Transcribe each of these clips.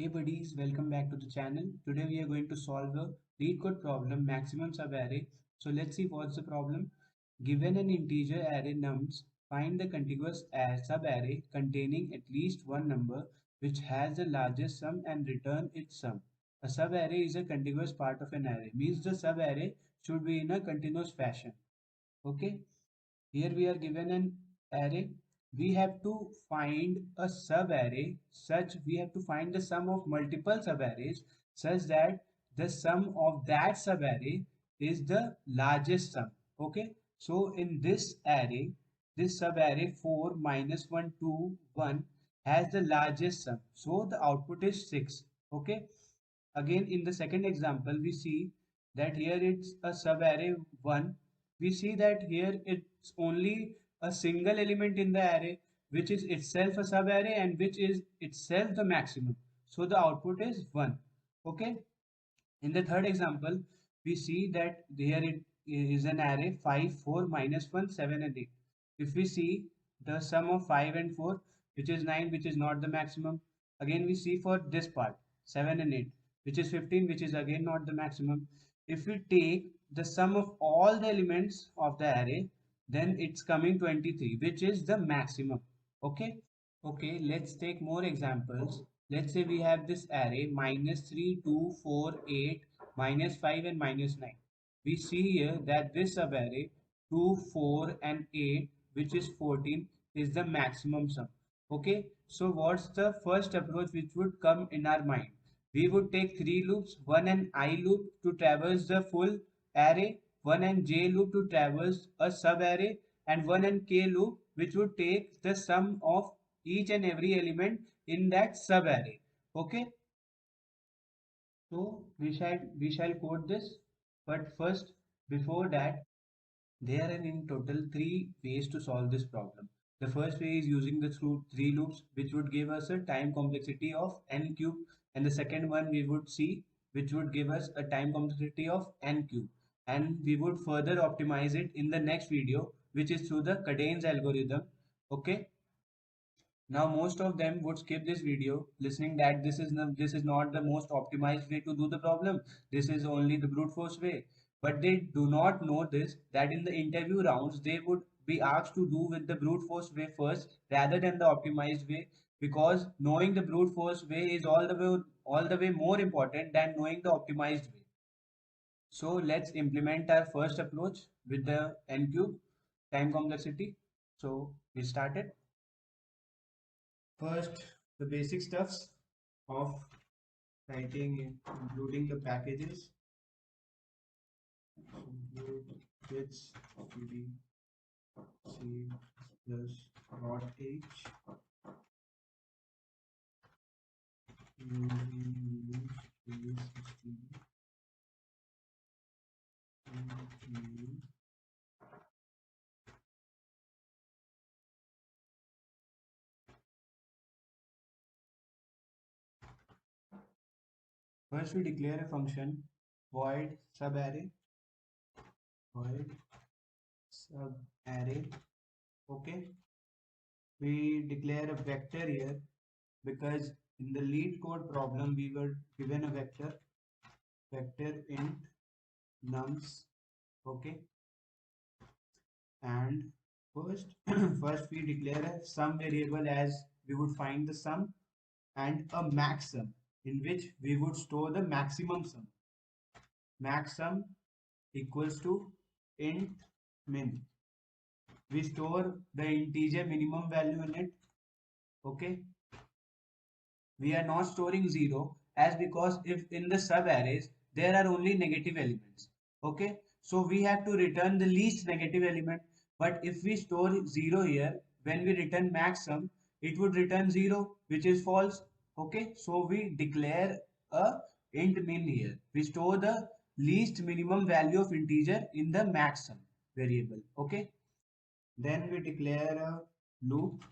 Hey buddies, welcome back to the channel. Today we are going to solve a Leetcode problem, maximum subarray. So let's see what's the problem. Given an integer array nums, find the contiguous subarray containing at least one number which has the largest sum and return its sum. A subarray is a contiguous part of an array. Means the subarray should be in a continuous fashion. Okay. Here we are given an array. We have to find a subarray such we have to find the sum of multiple subarrays such that the sum of that subarray is the largest sum. Okay. So in this array, this subarray 4 minus 1 2 1 has the largest sum. So the output is 6. Okay. Again, in the second example, we see that here it's a subarray 1. We see that here it's only a single element in the array, which is itself a subarray and which is itself the maximum. So the output is 1. Okay. In the third example, we see that here it is an array 5, 4, minus 1, 7 and 8. If we see the sum of 5 and 4, which is 9, which is not the maximum. Again, we see for this part, 7 and 8, which is 15, which is again not the maximum. If we take the sum of all the elements of the array, then it's coming 23, which is the maximum. Okay. Okay, let's take more examples. Let's say we have this array minus 3, 2, 4, 8, minus 5 and minus 9. We see here that this subarray 2, 4 and 8, which is 14, is the maximum sum. Okay, so what's the first approach which would come in our mind? We would take three loops, one and I loop to traverse the full array, one and j loop to traverse a subarray, and one and k loop which would take the sum of each and every element in that subarray. Okay, so we shall code this, but first before that there are in total three ways to solve this problem. The first way is using the three loops, which would give us a time complexity of n cube, and the second one we would see, which would give us a time complexity of n cube, and we would further optimize it in the next video, which is through the Kadane's algorithm. Okay. Now most of them would skip this video listening that this is not the most optimized way to do the problem. This is only the brute force way. But they do not know this that in the interview rounds they would be asked to do with the brute force way first rather than the optimized way, because knowing the brute force way is all the way more important than knowing the optimized way. So let's implement our first approach with the n cube time complexity. So we started. First, the basic stuffs of writing, including the packages, include bits, cd, c plus dot h, using first we declare a function void subarray, void subarray. Okay, we declare a vector here because in the Leetcode problem we were given a vector int nums. Okay, and first first we declare a sum variable as we would find the sum, and a max sum in which we would store the maximum sum. Max sum equals to int min. We store the integer minimum value in it. Okay, we are not storing 0 as because if in the sub arrays there are only negative elements. Okay, so we have to return the least negative element, but if we store 0 here, when we return maximum it would return 0, which is false. Okay, so we declare a int min here. We store the least minimum value of integer in the maximum variable. Okay, then we declare a loop,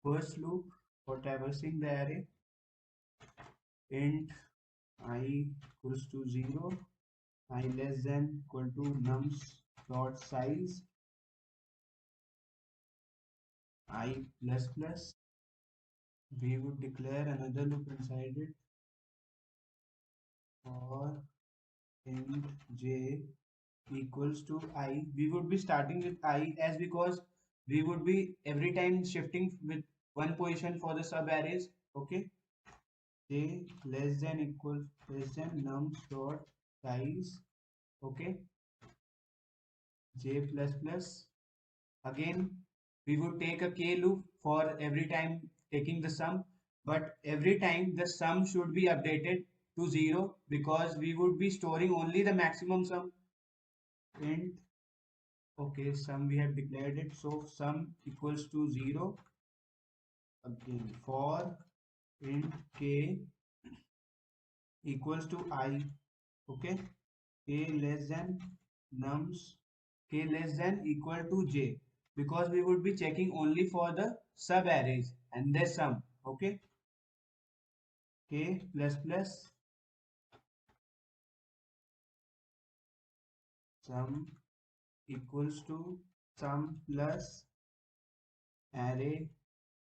first loop for traversing the array, int I equals to 0, I less than equal to nums dot size I plus plus. We would declare another loop inside it, for int j equals to I. We would be starting with I as because we would be every time shifting with one position for the sub arrays. Okay, j less than equal less than nums dot size. Okay, j plus plus. Again, we would take a k loop for every time taking the sum, but every time the sum should be updated to 0 because we would be storing only the maximum sum. Int, okay, sum we have declared it, so sum equals to 0. Again, for int k equals to I. Okay, k less than nums, k less than equal to j, because we would be checking only for the sub arrays and their sum. Okay, k plus plus sum equals to sum plus array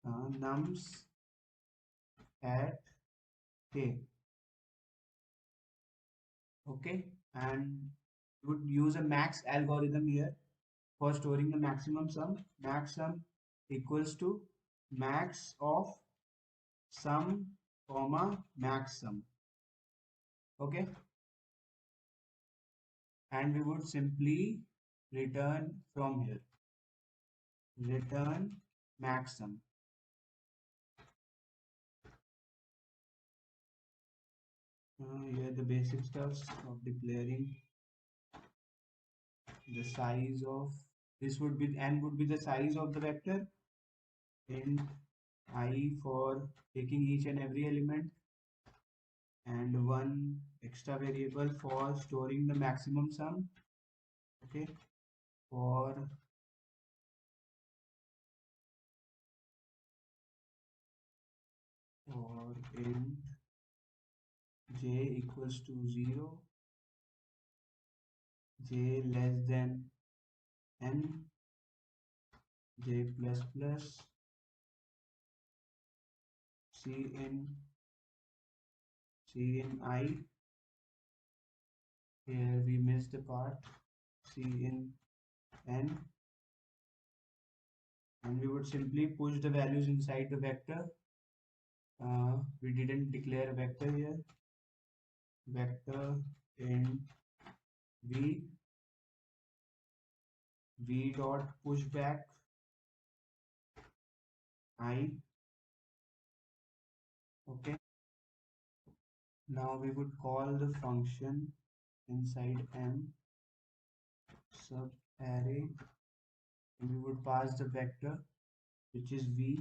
nums at k. Okay, and would use a max algorithm here for storing the maximum sum. Max sum equals to max of sum comma max sum. Okay, and we would simply return from here, return max sum. Here the basic stuffs of declaring the size of this would be and would be the size of the vector int I for taking each and every element, and one extra variable for storing the maximum sum. Okay, for int j equals to 0, j less than n, j plus plus, c in I. Here we missed the part, c in n, and we would simply push the values inside the vector. We didn't declare a vector here. Vector in v dot pushback I. Okay, now we would call the function inside m sub array, and we would pass the vector which is v.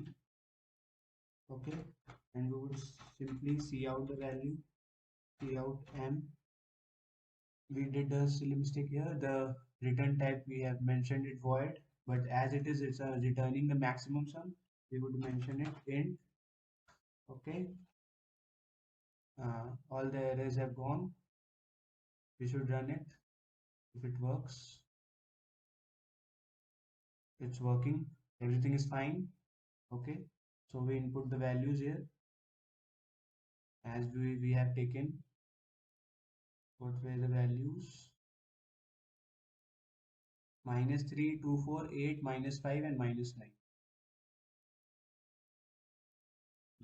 Okay, and we would simply see out the value, see out m. We did a silly mistake here. The return type we have mentioned it void, but as it is, it's returning the maximum sum. We would mention it int. Okay, all the errors have gone. We should run it. If it works, it's working. Everything is fine. Okay, so we input the values here as we have taken. What were the values? -3, 2, 4, 8, -5, and -9.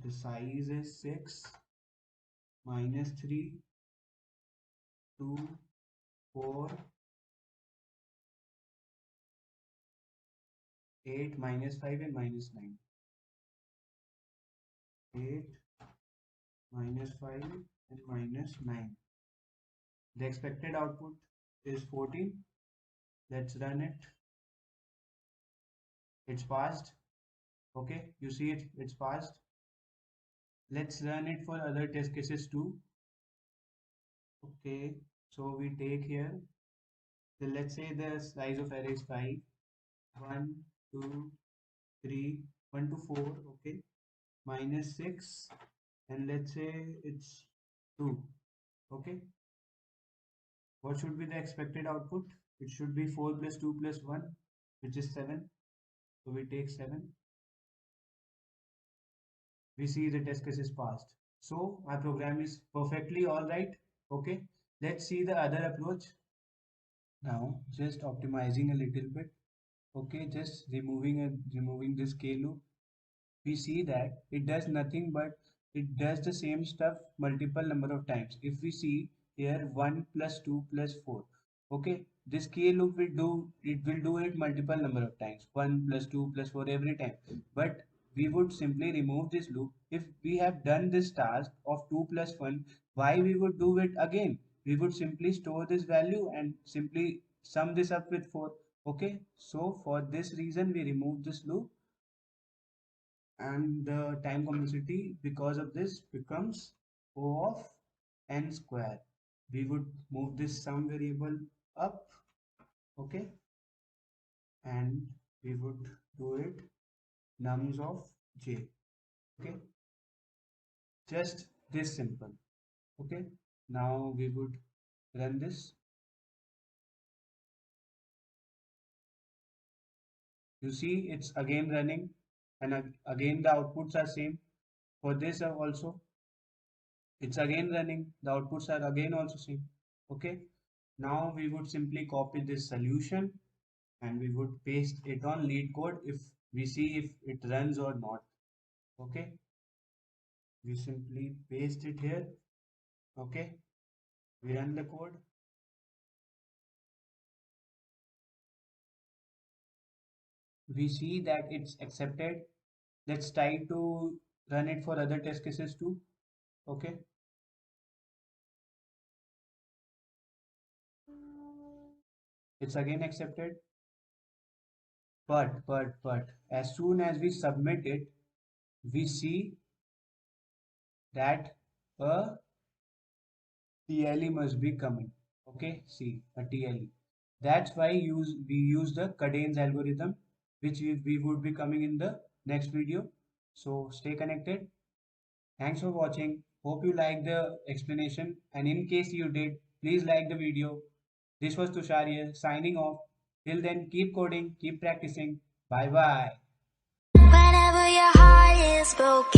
The size is 6, -3, 2, 4, 8, -5, and -9. 8, -5, and -9. The expected output is 14. Let's run it. It's passed. Okay, you see it, it's passed. Let's run it for other test cases too. Okay, so we take here, so let's say the size of array is 5. 1, 2, 3, 1 to 4. Okay, -6, and let's say it's 2. Okay, what should be the expected output? It should be 4 plus 2 plus 1, which is 7. So we take 7. We see the test case is passed. So my program is perfectly all right. Okay, let's see the other approach. Now just optimizing a little bit. Okay, just removing this k loop. We see that it does nothing but it does the same stuff multiple number of times. If we see here 1 plus 2 plus 4, okay, this k loop will do it multiple number of times, 1 plus 2 plus 4 every time. But we would simply remove this loop. If we have done this task of 2 plus 1, why we would do it again? We would simply store this value and simply sum this up with 4. Okay, so for this reason we remove this loop, and the time complexity because of this becomes O of n square. We would move this sum variable up, okay, and we would do it nums of j, okay, just this simple, okay. Now we would run this. You see it's again running, and again the outputs are same. For this also it's again running, the outputs are again also same, okay. Now we would simply copy this solution and we would paste it on Leetcode if we see if it runs or not, okay. We simply paste it here, okay. We run the code. We see that it's accepted. Let's try to run it for other test cases too, okay. It's again accepted, but as soon as we submit it, we see that a TLE must be coming. Okay, see a TLE. That's why we use the Kadane's algorithm, which we would be coming in the next video. So stay connected. Thanks for watching. Hope you liked the explanation. And in case you did, please like the video. This was Tushar here, signing off. Till then, keep coding, keep practicing. Bye bye. Whenever your heart is broken.